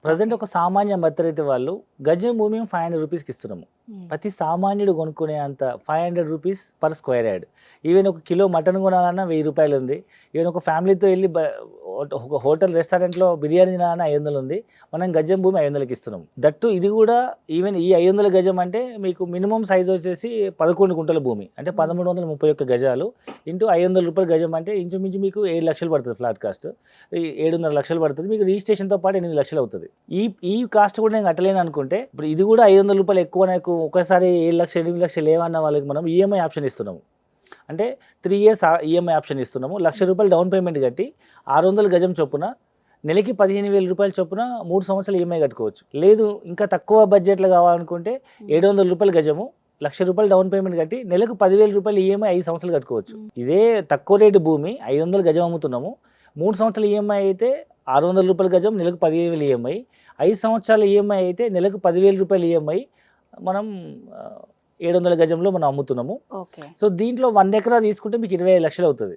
Present ఒక సామాన్య మధ్యతరగతి వాళ్ళు గజం భూమి 500 రూపీస్కి ఇస్తున్నాము. ప్రతి సామాన్యుడు కొనుక్కునే అంత 500 rupees per square yard. Even ఒక కిలో మటన్ కొనాలన్నా 1000 రూపాయలు ఉంది. ఈవెన్ ఒక ఫ్యామిలీతో వెళ్ళి ఒక హోటల్ రెస్టారెంట్లో బిర్యానీ తినాలన్నా 500 ఉంది. మనం గజం భూమి 500కి ఇస్తున్నాం. దట్టు ఇది కూడా ఈవెన్ ఈ 500 గజం అంటే మీకు మినిమం సైజ్ వచ్చేసి 11 గుంటల భూమి అంటే 1331 గజాలు ఇంటూ 500 రూపాయల గజం అంటే ఇంచుమించు మీకు 7 లక్షలు పడుతుంది. ఫ్లాట్ కాస్ట్ 7.5 లక్షలు పడుతుంది. మీకు రిజిస్ట్రేషన్తో పాటు 8 లక్షలు అవుతుంది. ఈ కాస్ట్ కూడా నేను కట్టలేను అనుకుంటే ఇప్పుడు ఇది కూడా 500 రూపాయలు ఎక్కువ నాకు ఒకసారి 7 లక్షలు 8 లక్షలు లేవన్న వాళ్ళకి మనం ఈఎంఐ ఆప్షన్ ఇస్తున్నాము. అంటే 3 ఇయర్స్ ఈఎంఐ ఆప్షన్ ఇస్తున్నాము. 1,00,000 రూపాయలు డౌన్ పేమెంట్ కట్టి 600 గజం చొప్పున నెలకి 15,000 రూపాయల చొప్పున 3 సంవత్సరాలు ఈఎంఐ కట్టుకోవచ్చు. లేదు ఇంకా తక్కువ బడ్జెట్లో కావాలనుకుంటే 700 రూపాయల గజము 1,00,000 రూపాయలు డౌన్ పేమెంట్ కట్టి నెలకు 10,000 రూపాయలు ఈఎంఐ 5 సంవత్సరాలు కట్టుకోవచ్చు. ఇదే తక్కువ రేటు భూమి 500 గజం అమ్ముతున్నాము. 3 సంవత్సరాల ఈఎంఐ అయితే 600 రూపాయల గజం నెలకు 15,000 ఈఎంఐ. 5 సంవత్సరాల ఈఎంఐ అయితే నెలకు 10,000 రూపాయలు ఈఎంఐ మనం 700 గజంలో మనం అమ్ముతున్నాము. సో దీంట్లో 1 ఎకరా తీసుకుంటే మీకు 25 లక్షలు అవుతుంది.